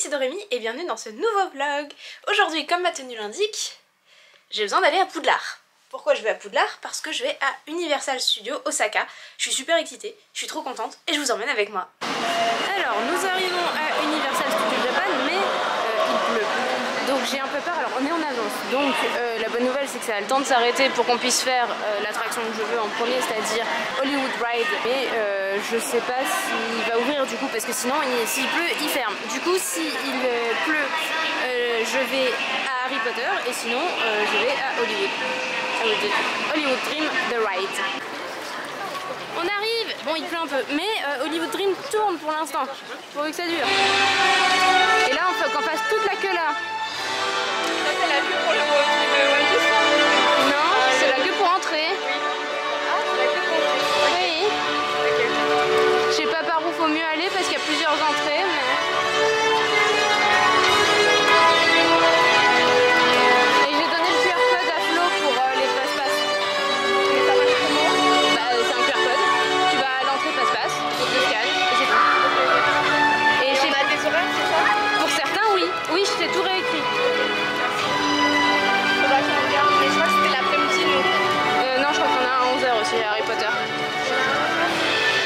c'est Dorémy et bienvenue dans ce nouveau vlog. Aujourd'hui, comme ma tenue l'indique, j'ai besoin d'aller à Poudlard. Pourquoi je vais à Poudlard? Parce que je vais à Universal Studios Osaka. Je suis super excitée, je suis trop contente et je vous emmène avec moi. Alors, nous arrivons à Universal Studios Japan, mais il pleut. Donc j'ai un peu peur, alors on est en avance. Donc la bonne nouvelle c'est que ça a le temps de s'arrêter pour qu'on puisse faire l'attraction que je veux en premier, c'est-à-dire Hollywood Ride. Et je sais pas s'il va ouvrir du coup, parce que sinon s'il pleut il ferme. Du coup s'il pleut je vais à Harry Potter et sinon je vais à Hollywood Dream The Ride. On arrive, bon il pleut un peu, mais Hollywood Dream tourne pour l'instant, pourvu que ça dure. Et là on faut qu'on fasse toute la queue là. C'est la queue pour le Walt Disney? Non, c'est la queue pour entrer. Ah, c'est la queue pour entrer? Oui. Ok. Je sais pas par où faut mieux aller parce qu'il y a plusieurs entrées. Mais... Et j'ai donné le QR code à Flo pour les passe-passe. Mais ça marche comment? Bah, c'est un QR code. Tu vas à l'entrée passe-passe, tu te scannes et c'est tout. Et Et on a des horaires, c'est ça? pour certains, oui. Oui, je t'ai tout réécrit. Faudra qu'on regarde, mais je crois que c'était l'après-midi, nous. Non, je crois qu'on a à 11h aussi à Harry Potter.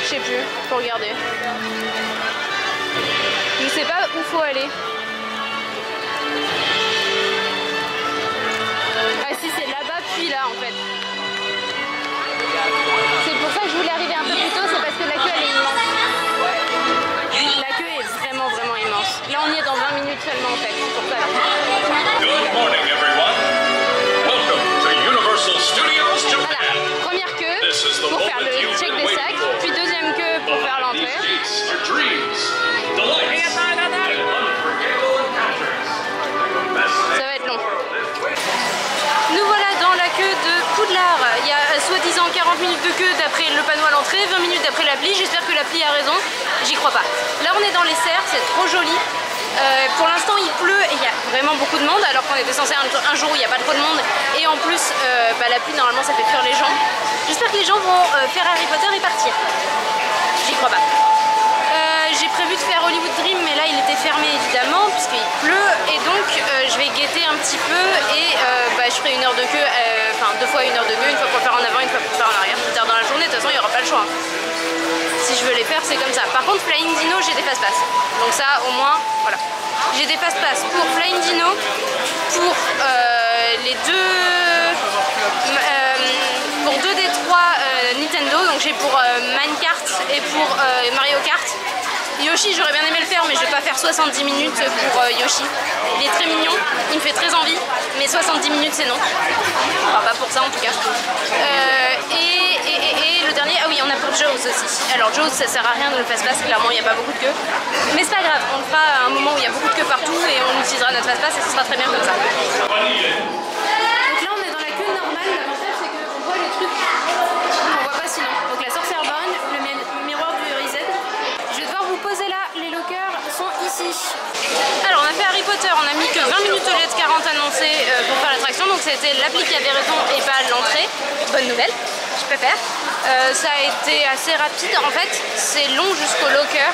Je sais plus, faut regarder. Je sais pas où faut aller. Ah si, c'est là-bas puis là en fait. C'est pour ça que je voulais arriver un peu plus tôt, c'est parce que la queue elle est immense. La queue est vraiment immense. Là on y est dans 20 minutes seulement en fait, c'est pour ça. Good morning, everyone. Welcome to Universal Studios Voilà, Japan. première queue This is the pour faire moment le you've check been des waiting sacs, for. puis deuxième queue pour faire Behind l'entrée. these gates are dreams, delights, and unforgettable encounters. Ça va être long. Nous voilà dans la queue de Poudlard. Il y a soi-disant 40 minutes de queue d'après le panneau à l'entrée, 20 minutes d'après l'appli. J'espère que l'appli a raison. J'y crois pas. Là on est dans les serres, c'est trop joli. Pour l'instant il pleut et il y a vraiment beaucoup de monde alors qu'on était censé un jour où il n'y a pas trop de monde. Et en plus la pluie normalement ça fait fuir les gens. J'espère que les gens vont faire Harry Potter et partir. J'y crois pas. J'ai prévu de faire Hollywood Dream mais là il était fermé évidemment puisqu'il pleut et donc je vais guetter un petit peu et je ferai une heure de queue, enfin 2 fois 1 heure de queue, une fois pour le faire en avant, une fois pour le faire en arrière, plus tard dans la journée. De toute façon il n'y aura pas le choix. Si je veux les faire c'est comme ça. Par contre Flying Dino j'ai des fast-pass, donc ça au moins voilà. J'ai des fast-pass pour Flying Dino, pour les pour 2 des 3 Nintendo, donc j'ai pour Minecart et pour Mario Kart. Yoshi j'aurais bien aimé le faire mais je vais pas faire 70 minutes pour Yoshi. Il est très mignon, il me fait très envie, mais 70 minutes c'est non. Enfin pas pour ça en tout cas. Et le dernier, ah oui on a pour Jaws aussi. Alors Jaws ça sert à rien de le fast-pass, clairement il n'y a pas beaucoup de queue. Mais c'est pas grave, on le fera à un moment où il y a beaucoup de queue partout et on utilisera notre fast-pass et ce sera très bien comme ça. Donc là on est dans la queue normale, l'avantage c'est qu'on voit les trucs qu'on voit pas sinon. Donc la sorcière bonne, le miroir du Reset. Je vais devoir vous poser là, les lockers sont ici. Alors on a fait Harry Potter, on a mis que 20 minutes au lieu de 40 annoncées pour faire l'attraction, donc c'était l'appli qui avait raison et pas l'entrée. Bonne nouvelle, je préfère. Ça a été assez rapide, en fait c'est long jusqu'au locker.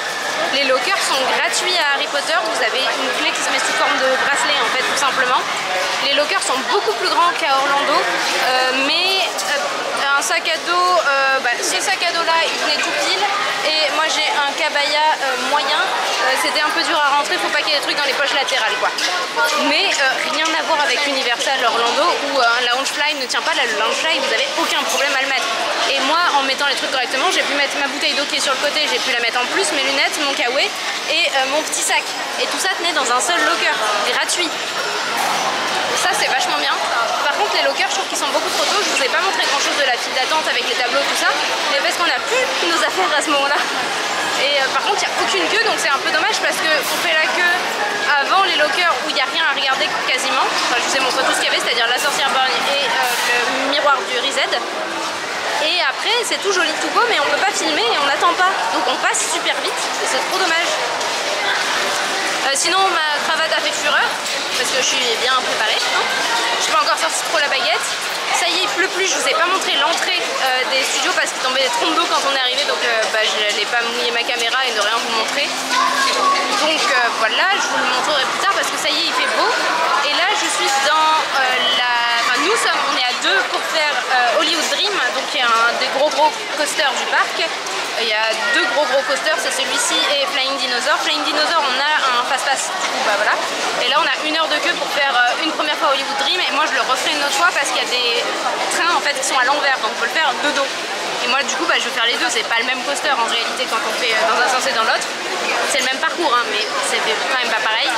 Les lockers sont gratuits à Harry Potter, vous avez une clé qui se met sous forme de bracelet en fait tout simplement. Les lockers sont beaucoup plus grands qu'à Orlando, mais un sac à dos, ce sac à dos là il venait tout pile et moi j'ai un cabaya moyen, c'était un peu dur à rentrer, faut pas qu'il y ait des trucs dans les poches latérales quoi. Mais rien à voir avec Universal Orlando où un Loungefly ne tient pas, la Loungefly vous avez aucun problème à le mettre. Et moi en mettant les trucs correctement j'ai pu mettre ma bouteille d'eau qui est sur le côté, j'ai pu la mettre en plus, mes lunettes, mon kawaii et mon petit sac. Et tout ça tenait dans un seul locker, gratuit. Ça c'est vachement bien. Par contre les lockers je trouve qu'ils sont beaucoup trop tôt. Je vous ai pas montré grand chose de la file d'attente avec les tableaux tout ça, mais parce qu'on a plus nos affaires à ce moment là. Et par contre il n'y a aucune queue donc c'est un peu dommage parce qu'on fait la queue avant les lockers où il n'y a rien à regarder quasiment. Enfin je vous ai montré tout ce qu'il y avait, c'est-à-dire la sorcière borgne et le miroir du Reset. Et après c'est tout joli, tout beau, mais on peut pas filmer et on n'attend pas. Donc on passe super vite et c'est trop dommage. Sinon ma cravate a fait fureur parce que je suis bien préparée. Je suis pas encore sorti trop la baguette. Ça y est, il pleut plus, je vous ai pas montré l'entrée des studios parce qu'il tombait des trompes d'eau quand on est arrivé, donc je n'allais pas mouiller ma caméra et ne rien vous montrer. Donc voilà, je vous le montrerai plus tard parce que ça y est, il fait beau. Et là je suis dans on est à deux pour faire Hollywood Dream, donc il y a un des gros coasters du parc. Il y a deux gros coasters, c'est celui-ci et Flying Dinosaur. Flying Dinosaur, on a un fast-pass, du coup, bah voilà. Et là, on a 1 heure de queue pour faire une première fois Hollywood Dream. Et moi, je le referai une autre fois parce qu'il y a des trains en fait qui sont à l'envers, donc on peut le faire de dos. Et moi, du coup, je vais faire les deux. C'est pas le même coaster en réalité quand on fait dans un sens et dans l'autre. C'est le même parcours, hein, mais c'est quand même pas pareil.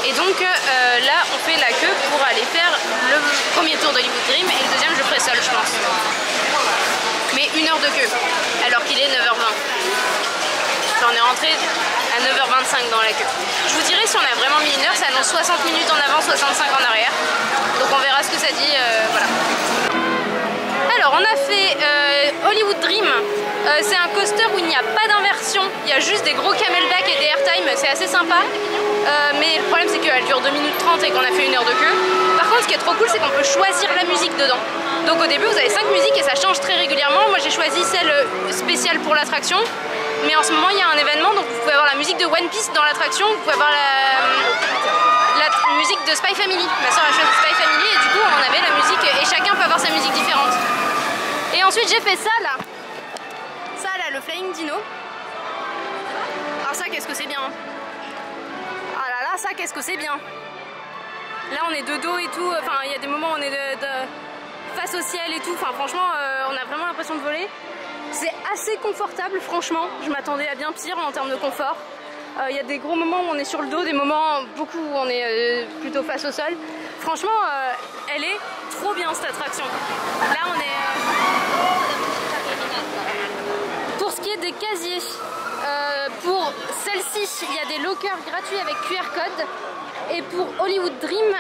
Et donc là, on fait la queue pour aller faire le premier tour d'Hollywood Dream et le deuxième, je ferai seul, je pense. Mais 1 heure de queue, alors qu'il est 9h20. Enfin, on est rentré à 9h25 dans la queue. Je vous dirai si on a vraiment mis 1 heure, ça annonce 60 minutes en avant, 65 en arrière. Donc on verra ce que ça dit, voilà. Alors on a fait Hollywood Dream, c'est un coaster où il n'y a pas d'inversion, il y a juste des gros camelback et des airtime, c'est assez sympa. Mais le problème c'est qu'elle dure 2 minutes 30 et qu'on a fait 1 heure de queue. Par contre ce qui est trop cool c'est qu'on peut choisir la musique dedans. Donc au début vous avez 5 musiques et ça change très régulièrement. Moi j'ai choisi celle spéciale pour l'attraction. Mais en ce moment il y a un événement, donc vous pouvez avoir la musique de One Piece dans l'attraction, vous pouvez avoir la musique de Spy Family. Ma soeur a choisi Spy Family et du coup on avait la musique et chacun peut avoir sa musique différente. Et ensuite j'ai fait ça là, le Flying Dino. Alors ça qu'est-ce que c'est bien. Ah là là, ça qu'est-ce que c'est bien. Là on est de dos et tout, enfin il y a des moments où on est face au ciel et tout, enfin franchement on a vraiment l'impression de voler. C'est assez confortable franchement, je m'attendais à bien pire en termes de confort. Il y a des gros moments où on est sur le dos, des moments beaucoup où on est plutôt face au sol. Franchement elle est trop bien cette attraction. Là on est... Pour ce qui est des casiers, pour celle-ci il y a des lockers gratuits avec QR code. Et pour Hollywood Dream,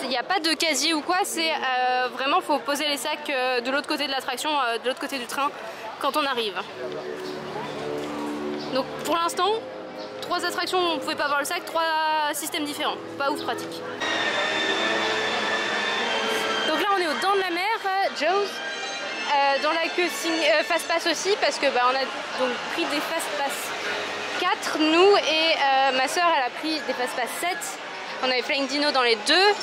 il n'y a pas de casier ou quoi, c'est vraiment faut poser les sacs de l'autre côté de l'attraction, de l'autre côté du train quand on arrive. Donc pour l'instant, 3 attractions où on ne pouvait pas avoir le sac, 3 systèmes différents, pas ouf pratique. Donc là on est aux dents de la mer, Jaws, dans la queue Fast Pass aussi parce que on a donc pris des Fast Pass 4 nous et ma soeur elle a pris des Fast Pass 7. On avait Flying Dino dans les deux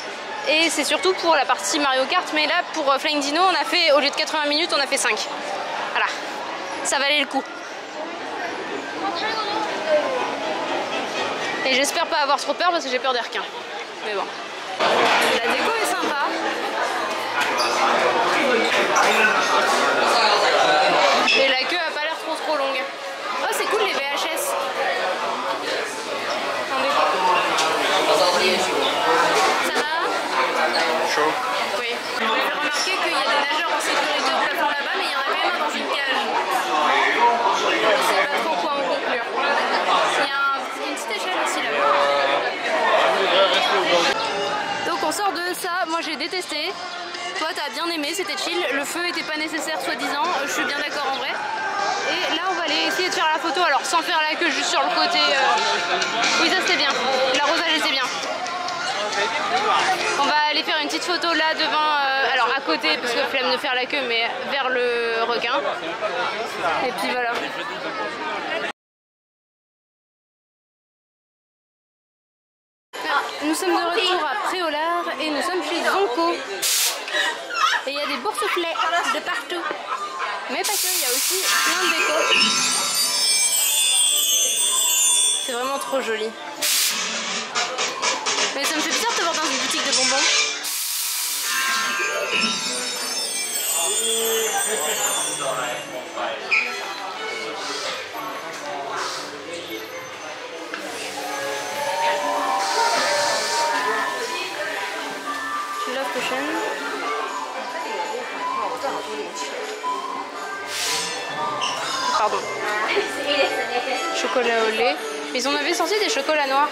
et c'est surtout pour la partie Mario Kart, mais là pour Flying Dino on a fait, au lieu de 80 minutes on a fait 5. Voilà, ça valait le coup. Et j'espère pas avoir trop peur parce que j'ai peur des requins. Mais bon. La déco est sympa. Et la queue a pas l'air trop longue. Oh c'est cool les VHS. Ça va? Chaud. Oui. J'ai remarqué qu'il y a des nageurs en sécurité au plafond là-bas, mais il y en a quand même un dans une cage. Je sais pas trop quoi en conclure. Il y a une petite échelle aussi là-bas. Donc on sort de ça, moi j'ai détesté. Toi t'as bien aimé, c'était chill. Le feu était pas nécessaire soi-disant, je suis bien d'accord en vrai. Et là on va aller essayer de faire la photo, alors sans faire la queue, juste sur le côté. Oui ça c'était bien, l'arrosage était bien. On va aller faire une petite photo là devant, alors à côté parce que flemme de faire la queue, mais vers le requin. Et puis voilà. Nous sommes de retour à Préolard et nous sommes chez Zonco. Et il y a des boursouflets de partout. Mais pas que, il y a aussi plein de déco. C'est vraiment trop joli. Mais ça me fait bizarre de te voir dans une boutique de bonbons. Love Potion. Pardon. Chocolat au lait. Ils en avaient sorti des chocolats noirs.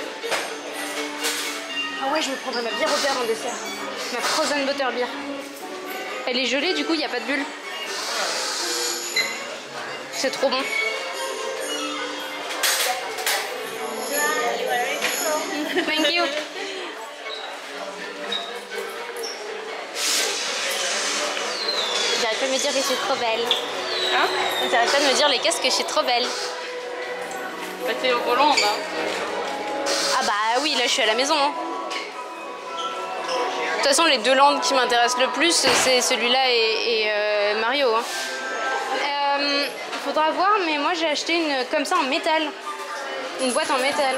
Ah ouais, je me prendrais ma bière au beurre en dessert. Ma frozen butter beer. Elle est gelée, du coup il n'y a pas de bulle. C'est trop bon. Thank you. J'arrête pas de me dire que je suis trop belle. Hein? J'arrête pas de me dire les casques que je suis trop belle. Bah t'es au Hollande, hein. Ah bah oui, là je suis à la maison. Hein. De toute façon, les deux landes qui m'intéressent le plus, c'est celui-là et Mario. Hein. Faudra voir, mais moi j'ai acheté une comme ça en métal. Une boîte en métal.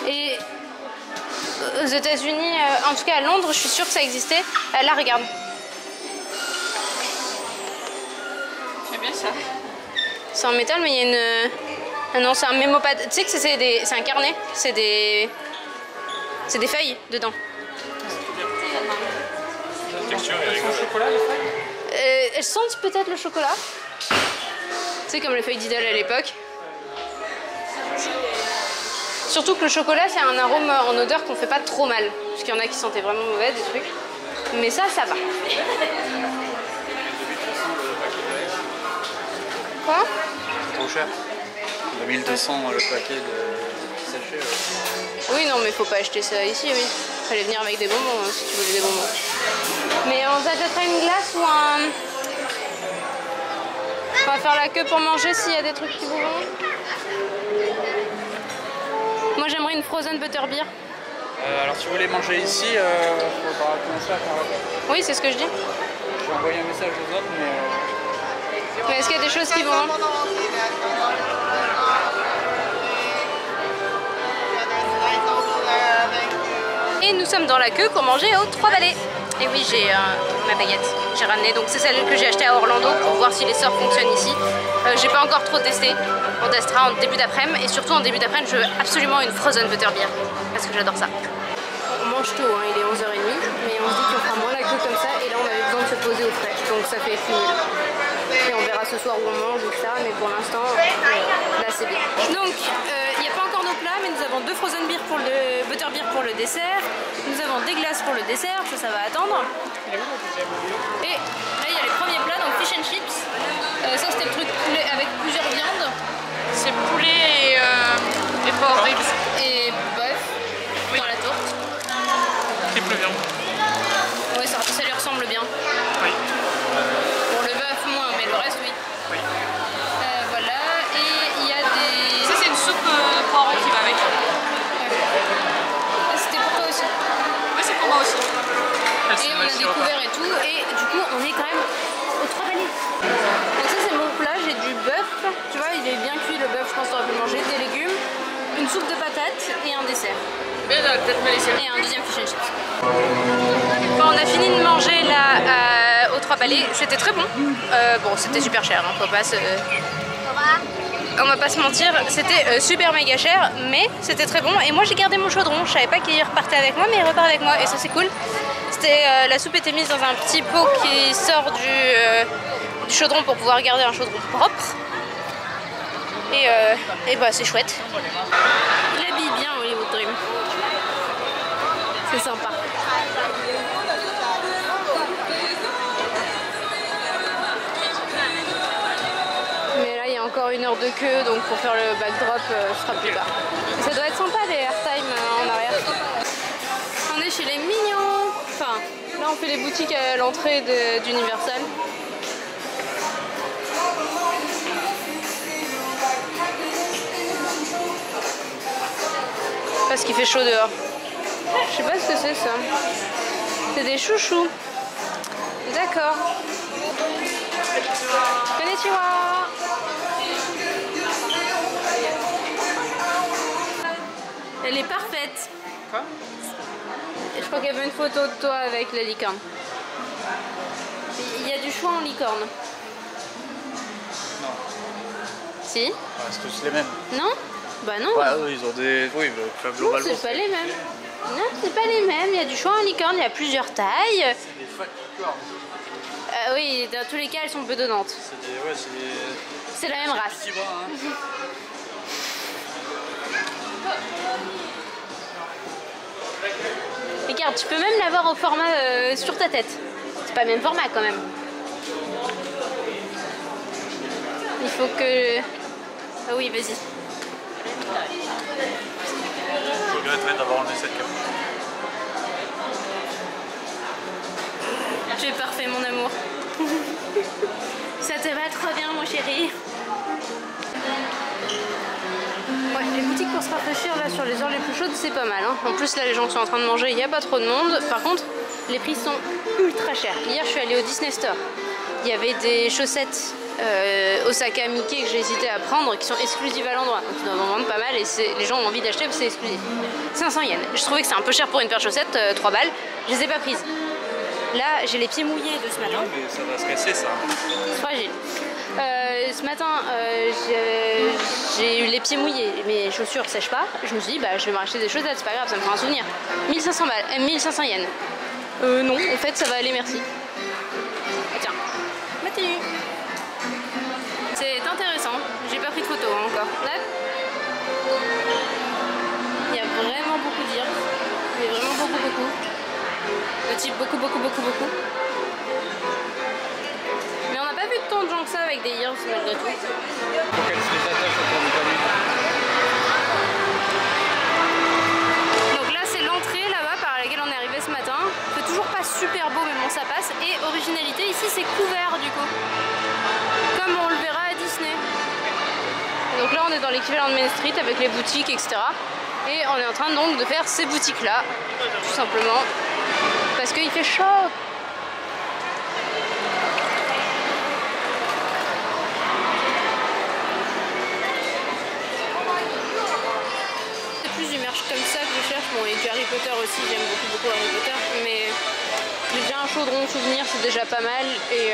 Et aux États-Unis, en tout cas à Londres, je suis sûre que ça existait. Là, regarde. C'est bien ça. C'est en métal, mais il y a une. Ah non, c'est un mémopad. Tu sais que c'est un carnet. C'est des feuilles dedans. La texture est Au rigolote. chocolat, les feuilles? Elles sentent peut-être le chocolat. Tu sais, comme les feuilles d'idole à l'époque. Surtout que le chocolat, c'est un arôme en odeur qu'on fait pas trop mal. Parce qu'il y en a qui sentaient vraiment mauvais, des trucs. Mais ça va. Quoi? Trop cher. 2200 le paquet de sachets. Oui, non, mais faut pas acheter ça ici, oui. Fallait venir avec des bonbons, hein, si tu voulais des bonbons. Mais on s'achètera une glace ou un... On va faire la queue pour manger s'il y a des trucs qui vous vont. Moi, j'aimerais une frozen butterbeer. Alors si vous voulez manger ici, faudra commencer à faire la queue. Oui, c'est ce que je dis. Je vais envoyer un message aux autres, mais... Mais est-ce qu'il y a des choses qui vont? Et nous sommes dans la queue pour manger aux 3 balais. Et oui, j'ai ma baguette. J'ai ramené, donc c'est celle que j'ai achetée à Orlando pour voir si les sorts fonctionnent ici. J'ai pas encore trop testé. On testera en début d'après-midi. Et surtout en début d'après-midi, je veux absolument une frozen butterbeer. Parce que j'adore ça. On mange tôt, hein, il est 11h30. Mais on se dit qu'on fera moins la queue comme ça. Et là, on avait besoin de se poser au frais. Donc ça fait fini. Et on verra ce soir où on mange, etc. Mais pour l'instant, là c'est bien. Donc, il n'y a pas encore nos plats, mais nous avons 2 frozen beer pour le butterbeer pour le dessert. Nous avons des glaces pour le dessert, ça va attendre. Et là, il y a les premiers plats, donc fish and chips. Ça, c'était le truc poulet avec plusieurs viandes. C'est poulet et porc ribs. Et bœuf dans la tourte. Triple viande. Oui, ça lui ressemble bien. Oui. Pour le bœuf, moins, mais le reste, oui. Oui. Voilà, et il y a des... Ça c'est une soupe poireau qui va avec. C'était pour toi aussi. Oui, c'est pour moi aussi. Et on a découvert et tout, et du coup on est quand même aux 3 balais. Donc ça c'est mon plat, j'ai du bœuf, tu vois il est bien cuit le bœuf, je pense qu'on aurait pu le manger, des légumes, une soupe de patates et un dessert. Mais j'aurais peut-être me laisser. Et un deuxième fish and chips. Bon, on a fini de manger là aux 3 balais, c'était très bon. Bon c'était super cher, hein, faut pas se... On va pas se mentir, c'était super méga cher, mais c'était très bon. Et moi j'ai gardé mon chaudron, je savais pas qu'il repartait avec moi, mais il repart avec moi et ça c'est cool. La soupe était mise dans un petit pot qui sort du chaudron pour pouvoir garder un chaudron propre. Et bah c'est chouette. Il habille bien Hollywood Dream. C'est sympa. Mais là il y a encore 1 heure de queue, donc pour faire le backdrop ce sera plus tard. Ça doit être sympa les airtime en arrière. On est chez les mignons. Enfin, là on fait les boutiques à l'entrée d'Universal. Parce qu'il fait chaud dehors. Je sais pas ce que c'est ça. C'est des chouchous. D'accord. Konnichiwa. Elle est parfaite. Quoi? Je crois qu'il y avait une photo de toi avec la licorne. Il y a du choix en licorne. Non. Si? Ouais, c'est tous les mêmes. Non? Bah non. Ouais, eux, ils ont des... Oui, bah, Non, globalement... c'est pas les mêmes. Non, c'est pas les mêmes. Il y a du choix en licorne, il y a plusieurs tailles. C'est des fat licornes. Oui, dans tous les cas, elles sont bedonnantes. C'est des... Ouais, c'est des... C'est la même race. Petits bras, hein. Regarde, tu peux même l'avoir au format sur ta tête. C'est pas le même format quand même. Il faut que... Ah oui, vas-y. Je regretterais d'avoir enlevé cette cape. Tu es parfait, mon amour. Ça te va trop bien, mon chéri. Ouais, les boutiques pour se rafraîchir là sur les heures les plus chaudes, c'est pas mal. Hein. En plus, là, les gens sont en train de manger, il n'y a pas trop de monde. Par contre, les prix sont ultra chers. Hier, je suis allée au Disney Store. Il y avait des chaussettes Osaka Mickey que j'ai hésité à prendre qui sont exclusives à l'endroit. Donc, ils doivent en vendre pas mal et les gens ont envie d'acheter parce que c'est exclusif. 500 yens. Je trouvais que c'est un peu cher pour une paire de chaussettes, 3 balles. Je les ai pas prises. Là, j'ai les pieds mouillés de ce matin. Non, mais ça va se casser, ça. C'est fragile. Ce matin, j'ai eu les pieds mouillés, mes chaussures ne sèchent pas. Je me suis dit, bah, je vais m'acheter des chaussettes, c'est pas grave, ça me fera un souvenir. 1500 balles, 1500 yens. Non, en fait, ça va aller, merci. Tiens, ma tenue. C'est intéressant, j'ai pas pris de photos encore. Là, il y a vraiment beaucoup de dire, mais vraiment beaucoup. Le type beaucoup. Mais on n'a pas vu tant de gens que ça avec des ears malgré tout. Faut qu'elle se les attache autour du panier. Donc là c'est l'entrée là-bas par laquelle on est arrivé ce matin. Il fait toujours pas super beau mais bon ça passe. Et originalité ici c'est couvert du coup. Comme on le verra à Disney. Et donc là on est dans l'équivalent de Main Street avec les boutiques etc. Et on est en train donc de faire ces boutiques là. Tout simplement. Parce qu'il fait chaud. C'est plus du merch comme ça que je cherche. Bon, et du Harry Potter aussi, j'aime beaucoup Harry Potter. Mais j'ai déjà un chaudron souvenir, c'est déjà pas mal. Et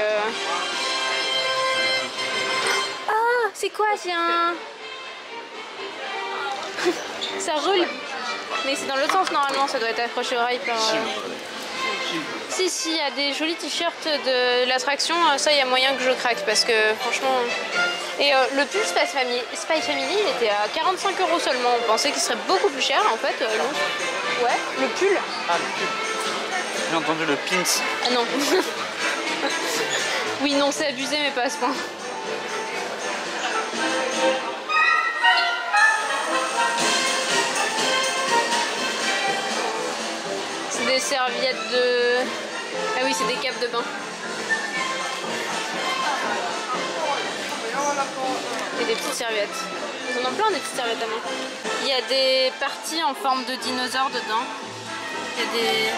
ah, c'est quoi? C'est un... Ça roule. Mais c'est dans l'autre sens normalement, ça doit être accroché au rail par... Si, il y a des jolis t-shirts de l'attraction, ça il y a moyen que je craque parce que franchement... Et le pull Spy Family, il était à 45 € seulement, on pensait qu'il serait beaucoup plus cher en fait. Ouais, le pull. Ah, le pull. J'ai entendu le pins. Ah non. Oui, non, c'est abusé mais pas à ce point. Des serviettes de... Ah oui, c'est des capes de bain. Et des petites serviettes. Ils en ont plein des petites serviettes à main. Il y a des parties en forme de dinosaures dedans. Il y a des...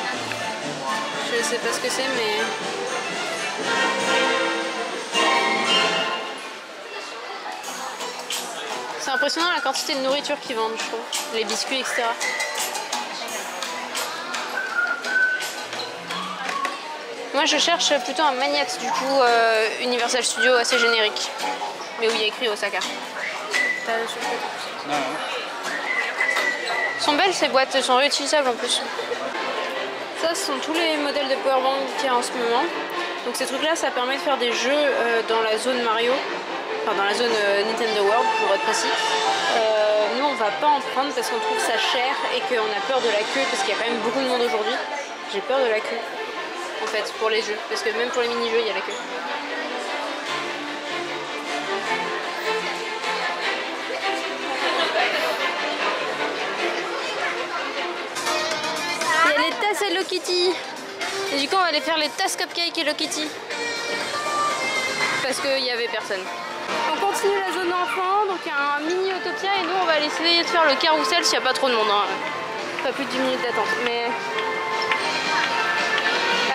Je sais pas ce que c'est, mais... C'est impressionnant la quantité de nourriture qu'ils vendent, je trouve. Les biscuits, etc. Moi je cherche plutôt un magnate du coup Universal Studios assez générique. Mais où il y a écrit Osaka. Non. Sont belles ces boîtes, elles sont réutilisables en plus. Ça ce sont tous les modèles de powerbank qu'il y a en ce moment. Donc ces trucs là ça permet de faire des jeux dans la zone Mario. Enfin dans la zone Nintendo World pour être précis. Nous on va pas en prendre parce qu'on trouve ça cher et qu'on a peur de la queue parce qu'il y a quand même beaucoup de monde aujourd'hui. J'ai peur de la queue. En fait, pour les jeux, parce que même pour les mini-jeux, il y a la queue. Il y a les tasses Hello Kitty. Et du coup, on va aller faire les tasses Cupcake Hello Kitty. Parce qu'il n'y avait personne. On continue la zone enfant, donc il y a un mini Autopia et nous, on va aller essayer de faire le carrousel s'il n'y a pas trop de monde. Hein. Pas plus de 10 minutes d'attente. Mais...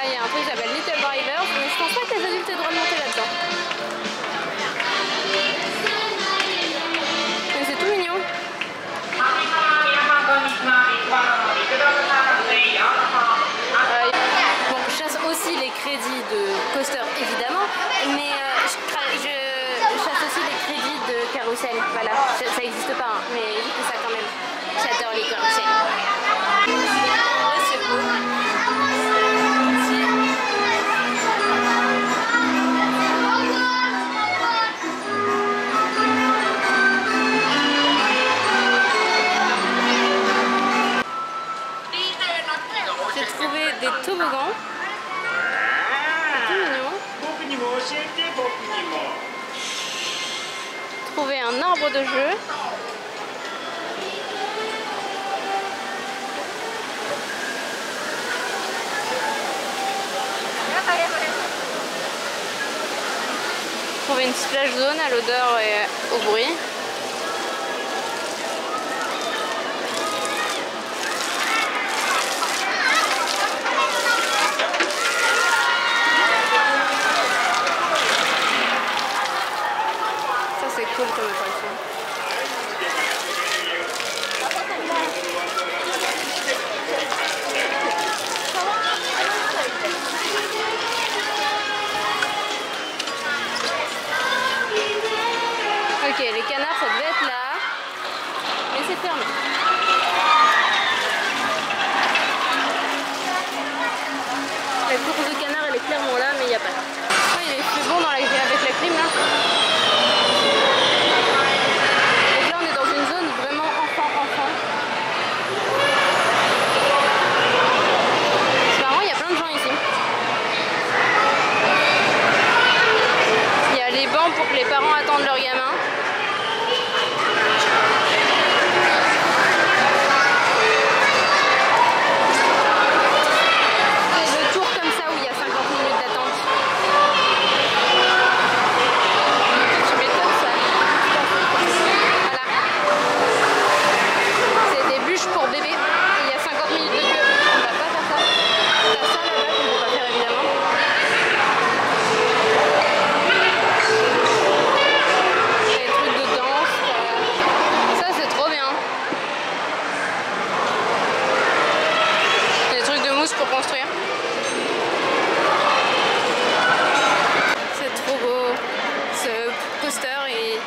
il y a un truc qui s'appelle Little Drivers, mais je pense pas que les adultes aient le droit de monter là-dedans. Mais c'est tout mignon. Bon, je chasse aussi les crédits de coaster évidemment, mais je chasse aussi les crédits de carrousel. Voilà, ça n'existe pas, hein, mais j'écoute ça quand même. J'adore les carrousels. Ouais, c'est beau. J'ai trouvé des toboggans. Tout mignon. Trouvé un arbre de jeu. trouver une splash zone à l'odeur et au bruit. Ça c'est cool comme attraction. Ok, les canards ça devait être là, mais c'est fermé. La course de canard elle est clairement là, mais il n'y a pas. Oh, il fait bon avec la clim là. Donc là on est dans une zone vraiment enfant. C'est marrant, il y a plein de gens ici. Il y a les bancs pour que les parents attendent leurs gamins. Pour construire. C'est trop beau ce coaster et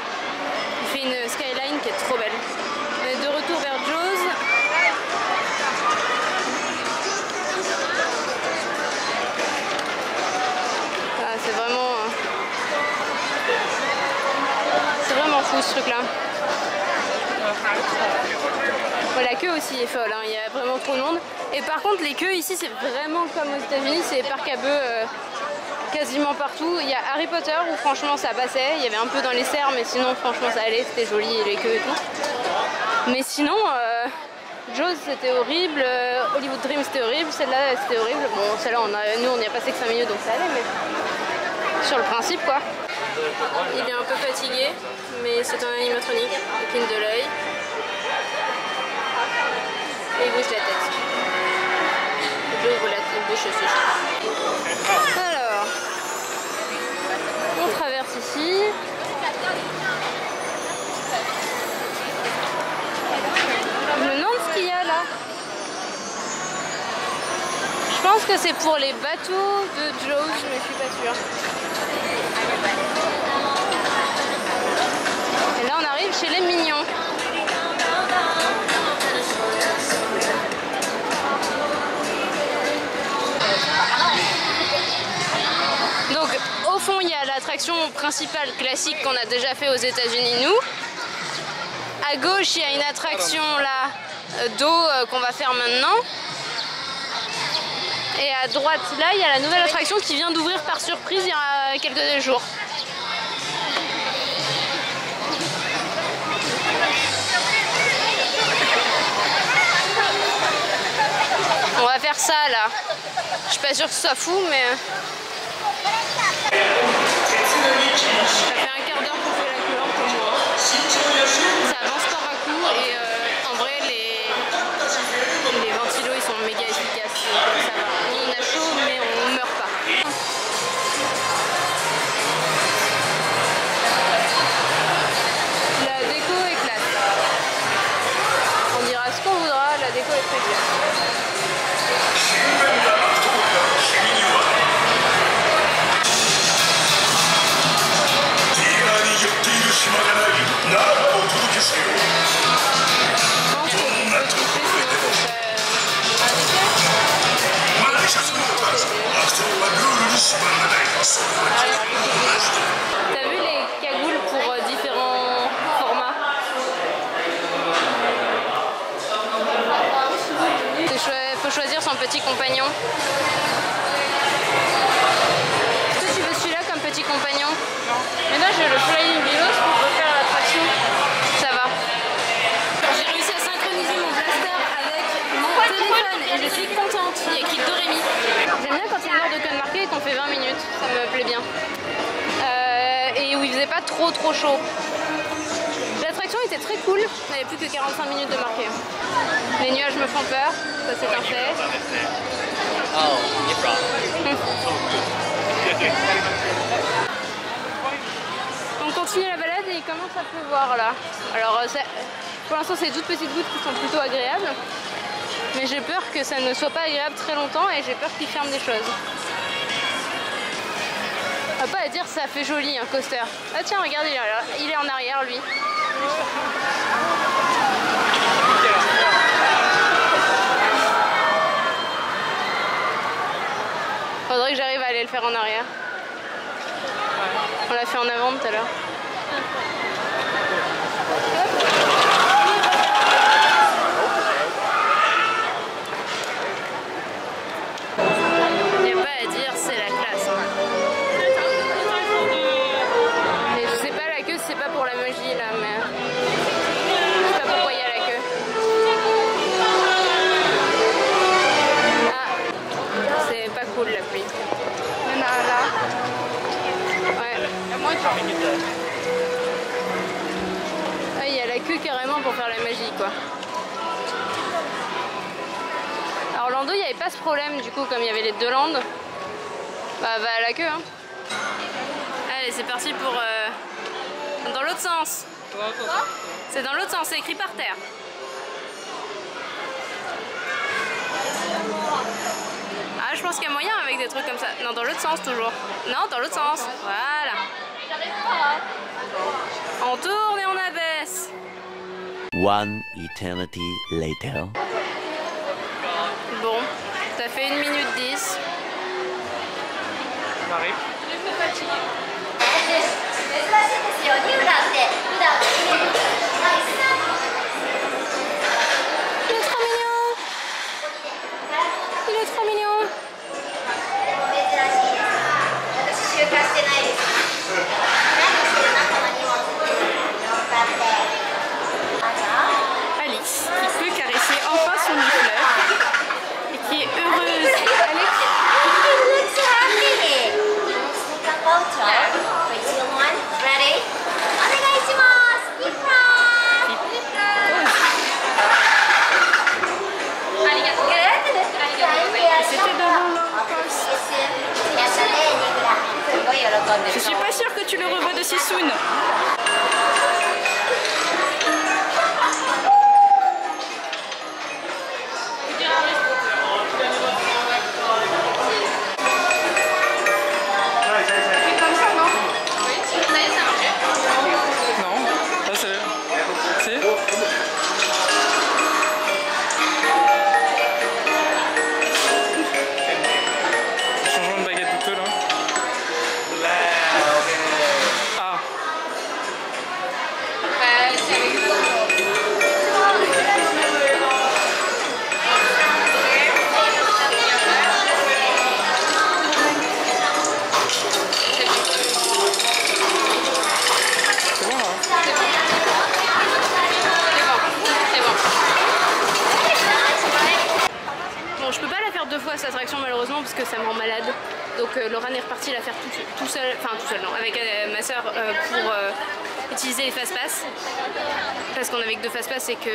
il fait une skyline qui est trop belle. On est de retour vers Jaws. Ah, c'est vraiment fou ce truc là. La queue aussi est folle, hein. Il y a vraiment trop de monde. Et par contre les queues ici c'est vraiment comme aux États-Unis, c'est parc à bœufs quasiment partout. Il y a Harry Potter où franchement ça passait, il y avait un peu dans les serres mais sinon franchement ça allait, c'était joli les queues et tout. Mais sinon Jaws c'était horrible, Hollywood Dreams c'était horrible, celle-là c'était horrible. Bon celle-là nous on y a passé que 5 minutes donc ça allait, mais sur le principe quoi. Il est un peu fatigué mais c'est un animatronique, il cligne de l'œil. Et il bouge la tête. Il bouge aussi. Alors, on traverse ici. Je me demande ce qu'il y a là. Je pense que c'est pour les bateaux de Jaws, mais je suis pas sûre. Et là on arrive chez les mignons. Donc au fond il y a l'attraction principale classique qu'on a déjà fait aux États-Unis nous. À gauche il y a une attraction là d'eau qu'on va faire maintenant. Et à droite là il y a la nouvelle attraction qui vient d'ouvrir par surprise il y a quelques jours. On va faire ça là. Je suis pas sûre que ce soit fou mais... Ça fait un quart d'heure qu'on fait la couleur pour moi. Ça avance par un coup et en vrai les ventilos ils sont méga efficaces. Donc ça va. On a chaud mais on meurt pas. La déco est classe. On dira ce qu'on voudra, la déco est très classe. T'as vu les cagoules pour différents formats? Il faut choisir son petit compagnon. Est-ce que tu veux celui-là comme petit compagnon? Non. Mais là j'ai le Flying Velos pour refaire l'attraction. Ça va. J'ai réussi à synchroniser mon blaster avec mon téléphone et je suis contente. Il y a écrit Dorémy. J'aime bien quand il y a une heure de code marqué et qu'on fait 20 minutes. Ça me plaît bien. Et où trop chaud. L'attraction était très cool, on n'avait plus que 45 minutes de marquer. Les nuages me font peur, ça c'est un fait. Oh, you brought. On continue la balade et il commence à pleuvoir là. Alors pour l'instant c'est toutes petites gouttes qui sont plutôt agréables. Mais j'ai peur que ça ne soit pas agréable très longtemps et j'ai peur qu'il ferme des choses. On va pas à dire ça fait joli un coaster. Ah tiens regarde il est en arrière lui. Faudrait que j'arrive à aller le faire en arrière. On l'a fait en avant tout à l'heure. Il n'y a pas à dire, c'est la classe. Hein. Et je sais pas la queue, c'est pas pour la magie là, mais je sais pas pourquoi il y a la queue. Ah, c'est pas cool la pluie. Il y en a un là. Ouais. Ah, il y a la queue carrément pour faire la magie quoi. Alors Orlando il n'y avait pas ce problème du coup comme il y avait les deux landes. Bah va à la queue hein. Allez c'est parti pour dans l'autre sens. C'est dans l'autre sens, c'est écrit par terre. Ah je pense qu'il y a moyen avec des trucs comme ça. Non dans l'autre sens toujours. Non dans l'autre sens. Voilà. On tourne et on abaisse. One eternity later. Bon, ça fait 1 minute 10. On arrive. Il est trop mignon. Il est trop mignon. Alice, qui peut caresser enfin son fleur et qui est heureuse. Alex. Je suis pas sûre que tu le revois de si soon. Cette attraction malheureusement parce que ça me rend malade, donc Laurent est reparti la faire tout seul, non, avec ma soeur pour utiliser les fast-pass parce qu'on avait que 2 fast-pass et que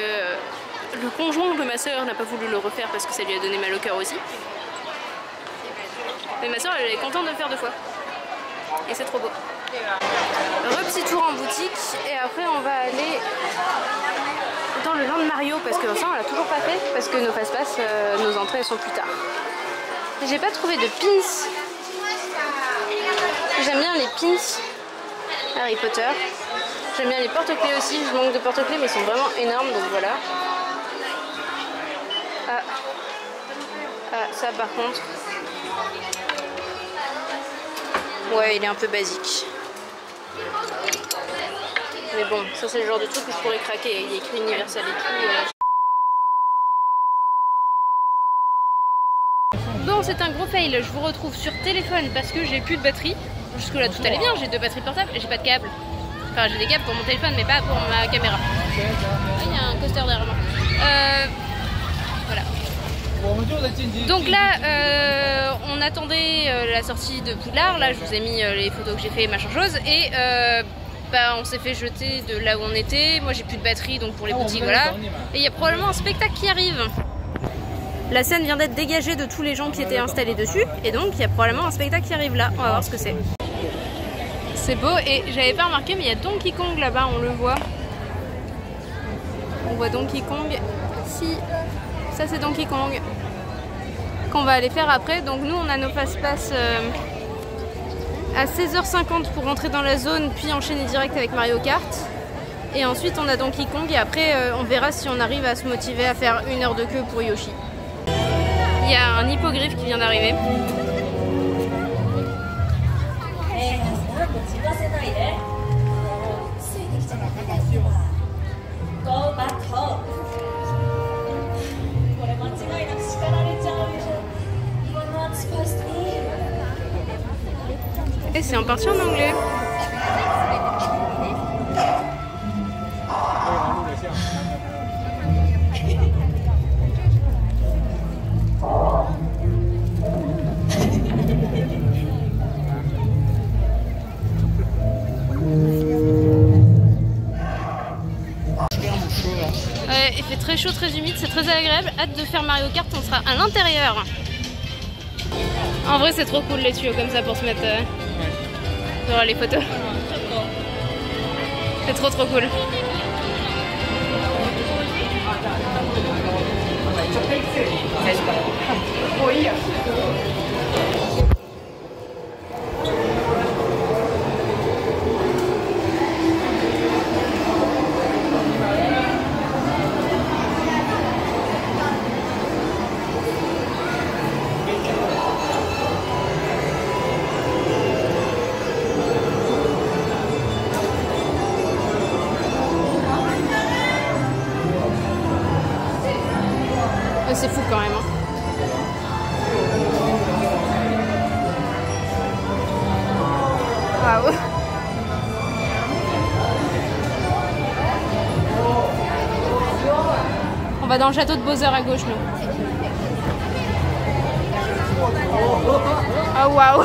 le conjoint de ma soeur n'a pas voulu le refaire parce que ça lui a donné mal au cœur aussi, mais ma soeur elle est contente de le faire 2 fois et c'est trop beau. Petit tour en boutique et après on va aller dans le Land Mario parce que ça on l'a toujours pas fait parce que nos fast-pass, nos entrées elles sont plus tard. J'ai pas trouvé de pins. J'aime bien les pins Harry Potter. J'aime bien les porte-clés aussi. Je manque de porte-clés mais ils sont vraiment énormes donc voilà. Ah ça par contre. Ouais il est un peu basique. Mais bon, ça c'est le genre de truc que je pourrais craquer. Il est écrit Universal et tout. Bon, c'est un gros fail. Je vous retrouve sur téléphone parce que j'ai plus de batterie. Jusque là tout allait bien. J'ai 2 batteries portables et j'ai pas de câble. Enfin, j'ai des câbles pour mon téléphone, mais pas pour ma caméra. Il y a un coaster derrière moi. Voilà. Donc là, on attendait la sortie de Poudlard. Là, je vous ai mis les photos que j'ai fait, machin chose. Et bah, on s'est fait jeter de là où on était. Moi j'ai plus de batterie donc pour les boutiques voilà. Et il y a probablement un spectacle qui arrive. La scène vient d'être dégagée de tous les gens qui étaient installés dessus. Et donc il y a probablement un spectacle qui arrive là. On va voir ce que c'est. C'est beau et j'avais pas remarqué mais il y a Donkey Kong là-bas, on le voit. On voit Donkey Kong. Si, ça c'est Donkey Kong. Qu'on va aller faire après. Donc nous on a nos fast-pass à 16h50 pour rentrer dans la zone puis enchaîner direct avec Mario Kart. Et ensuite on a Donkey Kong et après on verra si on arrive à se motiver à faire 1 heure de queue pour Yoshi. Il y a un hippogriffe qui vient d'arriver. Et c'est en partie en anglais. Il fait très chaud, très humide, c'est très agréable. Hâte de faire Mario Kart, on sera à l'intérieur. En vrai c'est trop cool les tuyaux comme ça pour se mettre dans les photos. C'est trop cool. C'est fou quand même. Waouh. On va dans le château de Bowser à gauche, nous. Oh waouh.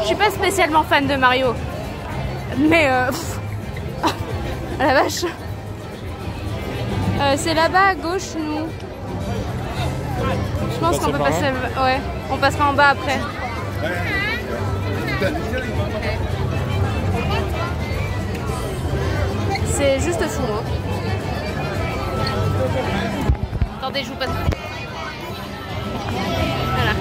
Je suis pas spécialement fan de Mario. Mais ah la vache. C'est là-bas à gauche, nous. Je pense qu'on peut passer. Ouais, on passera en bas après. C'est juste fou, hein. Attendez, je vous passe. Voilà.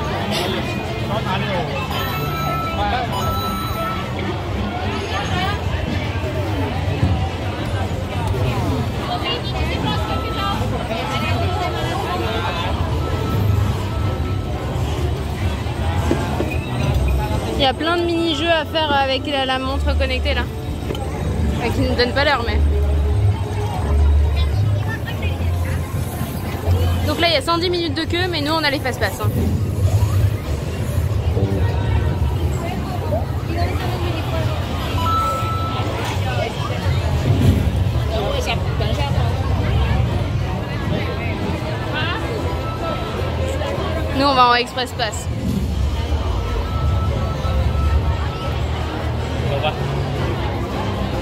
Il y a plein de mini-jeux à faire avec la montre connectée là. Qui ne donne pas l'heure mais... Donc là il y a 110 minutes de queue mais nous on a les fast-pass. Hein. Nous on va en Express Pass.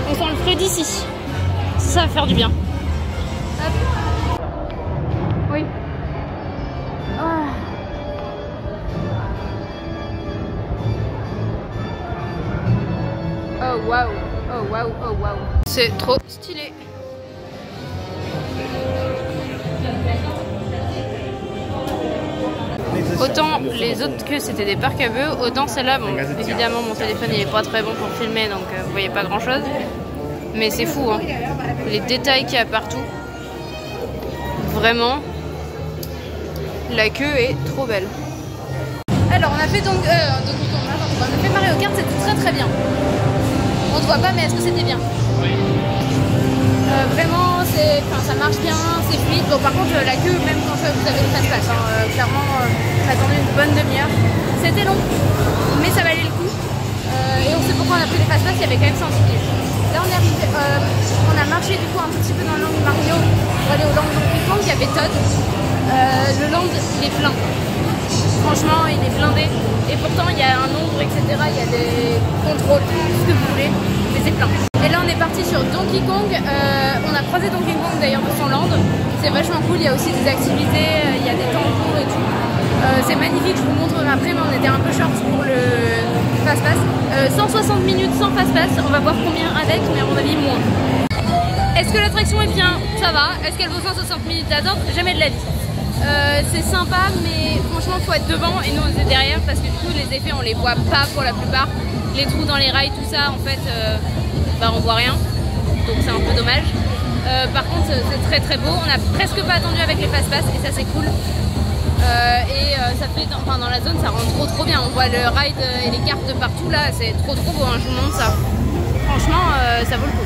On sent le frais d'ici. Ça va faire du bien. Hop. Oui. Ah. Oh waouh. Oh waouh. Oh waouh. C'est trop stylé. Autant les autres queues c'était des parcs à bœufs, autant celle-là, bon évidemment mon téléphone il est pas très bon pour filmer donc vous voyez pas grand chose. Mais c'est fou hein, les détails qu'il y a partout. Vraiment, la queue est trop belle. Alors on a fait donc, on a fait Mario Kart, c'était très bien. On te voit pas mais est-ce que c'était bien? Oui. Vraiment ça marche bien, c'est fluide. Bon par contre la queue même quand vous avez le fast-pass, hein, clairement on attendait une bonne demi-heure. C'était long mais ça valait le coup. Et on sait pourquoi on a pris les fast-pass, il y avait quand même 110 minutes. Là on est arrivé, on a marché du coup un tout petit peu dans le land Mario pour aller au land Donkey Kong, il y avait Todd. Le land il est plein. Franchement il est blindé. Et pourtant il y a un nombre etc, il y a des contrôles, tout ce que vous voulez. mais c'est plein. Et là on est parti sur Donkey Kong, on a croisé Donkey Kong d'ailleurs de son land, c'est vachement cool, il y a aussi des activités, il y a des tambours et tout. C'est magnifique, je vous montrerai après, mais on était un peu short pour le fast-pass. 160 minutes sans fast-pass, on va voir combien avec, mais à mon avis moins. Est-ce que l'attraction est bien? Ça va. Est-ce qu'elle vaut 160 minutes d'attente? Jamais de la vie. C'est sympa, mais franchement faut être devant et nous on est derrière parce que du coup les effets on les voit pas pour la plupart. Les trous dans les rails, tout ça en fait, bah, on voit rien, donc c'est un peu dommage. Par contre c'est très très beau, on a presque pas attendu avec les fast-pass et ça c'est cool. Ça fait dans la zone ça rend trop bien, on voit le ride et les cartes de partout là, c'est trop beau, hein, je vous montre ça. Franchement ça vaut le coup.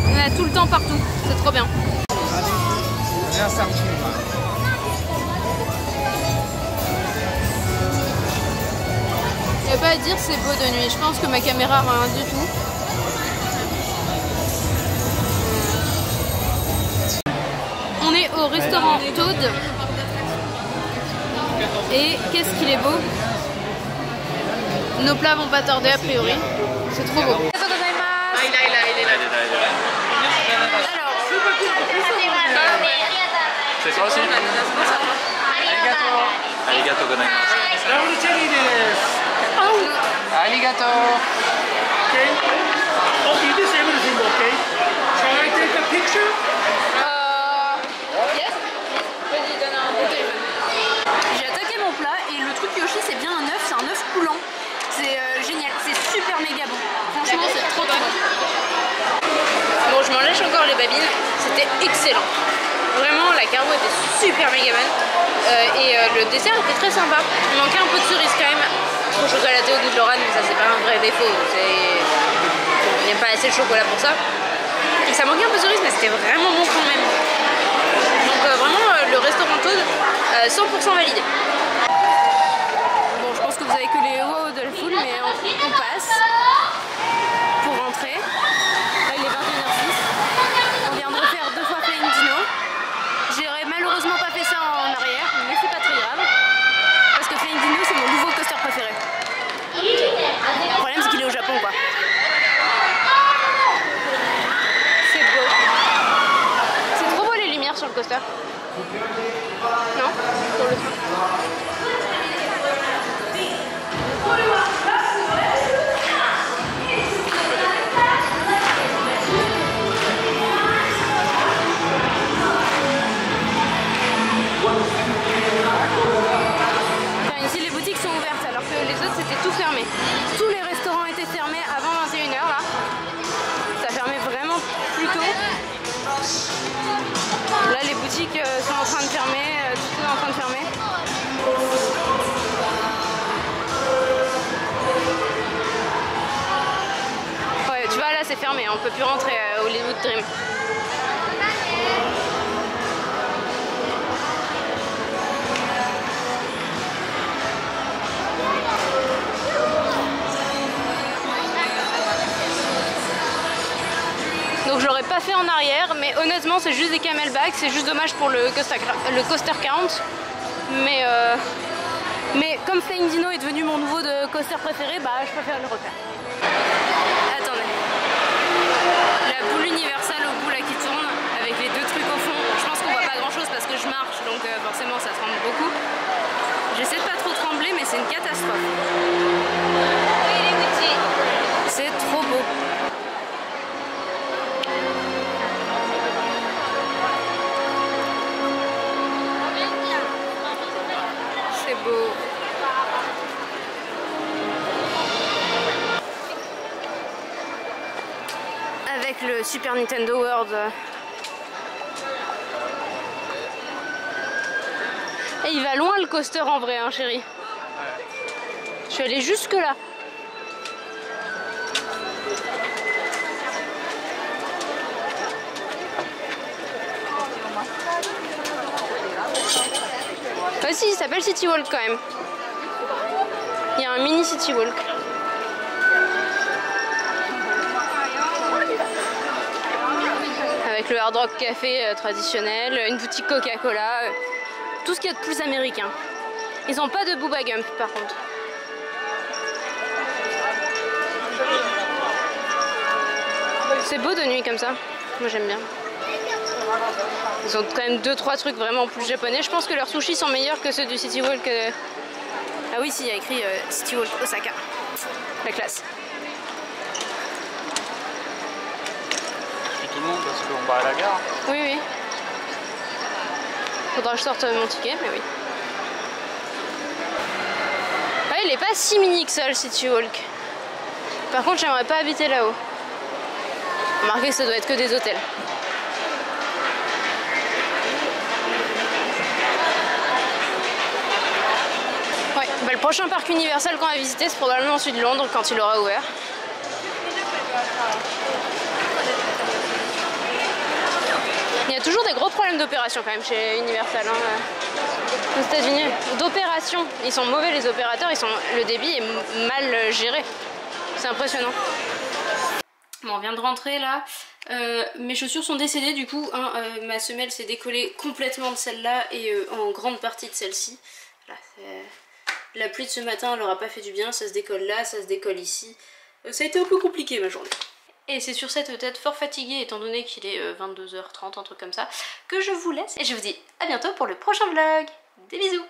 On a tout le temps partout, c'est trop bien. Il n'y a pas à dire c'est beau de nuit, je pense que ma caméra rien du tout. On est au restaurant Toad et qu'est-ce qu'il est beau. Nos plats vont pas tarder a priori, c'est trop beau. C'est ça aussi. Arigato gozaimasu. Arigato. Okay. Okay, this is everything okay. Shall I take a picture? Yes. Vas-y, donne un bouquet. J'ai attaqué mon plat et le truc Yoshi c'est bien un œuf, c'est un œuf coulant. C'est génial, c'est super méga bon. Franchement c'est trop bon. Bon, je m'en lâche encore les babines, c'était excellent. Vraiment la carbo était super méga bonne le dessert était très sympa. Il manquait un peu de cerise quand même. Trop chocolaté au goût de l'orange, mais ça c'est pas un vrai défaut. Il n'y a pas assez de chocolat pour ça. Et ça manquait un peu de cerise mais c'était vraiment bon quand même. Donc vraiment le restaurant Toad 100% validé. Bon, je pense que vous avez que les wow de la foule mais on passe pour rentrer. Là il est 21h06. On vient de refaire 2 fois Flying Dino. J'aurais malheureusement pas fait ça en arrière, mais c'est pas très grave. Parce que Flying Dino c'est mon nouveau coaster préféré. Le problème c'est qu'il est au Japon quoi. C'est beau. C'est trop beau les lumières sur le coaster. Non? Sur le train. Ici les boutiques sont ouvertes alors que les autres c'était tout fermé. Tous les restaurants étaient fermés avant 21h là. Ça fermait vraiment plus tôt. Là les boutiques sont en train de fermer, tout est en train de fermer. Ouais, tu vois là c'est fermé, on peut plus rentrer au Hollywood Dream. Donc je l'aurais pas fait en arrière, mais honnêtement c'est juste des camelbacks, c'est juste dommage pour le coaster count. Mais comme Flying Dino est devenu mon nouveau coaster préféré, bah je préfère le refaire. Attendez. La boule universelle au bout là qui tourne, avec les 2 trucs au fond. Je pense qu'on voit pas grand chose parce que je marche, donc forcément ça tremble beaucoup. J'essaie de pas trop trembler, mais c'est une catastrophe. C'est trop beau. C'est beau. Avec le Super Nintendo World. Et il va loin le coaster en vrai, hein, chérie. Je suis allée jusque là. Ah si, il s'appelle City Walk quand même. Il y a un mini City Walk. avec le Hard Rock Café traditionnel, une boutique Coca-Cola, tout ce qu'il y a de plus américain. Ils n'ont pas de Booba Gump par contre. C'est beau de nuit comme ça, moi j'aime bien. Ils ont quand même 2-3 trucs vraiment plus japonais. Je pense que leurs sushis sont meilleurs que ceux du City Walk. Ah oui, si, il y a écrit City Walk Osaka. La classe. Et tout le monde parce qu'on va à la gare. Oui, oui. Faudra que je sorte mon ticket, mais oui. Ah, il est pas si mini que ça le City Walk. Par contre, j'aimerais pas habiter là-haut. Remarquez que ça doit être que des hôtels. Ouais, bah le prochain parc Universal qu'on va visiter, c'est probablement celui de Londres quand il aura ouvert. Il y a toujours des gros problèmes d'opération quand même chez Universal. Aux États-Unis, d'opération. Ils sont mauvais les opérateurs, le débit est mal géré. C'est impressionnant. Bon, on vient de rentrer là. Mes chaussures sont décédées du coup. Ma semelle s'est décollée complètement de celle-là et en grande partie de celle-ci. La pluie de ce matin, elle n'aura pas fait du bien. Ça se décolle là, ça se décolle ici. Ça a été un peu compliqué ma journée. Et c'est sur cette tête fort fatiguée, étant donné qu'il est 22h30, un truc comme ça, que je vous laisse. Et je vous dis à bientôt pour le prochain vlog. Des bisous!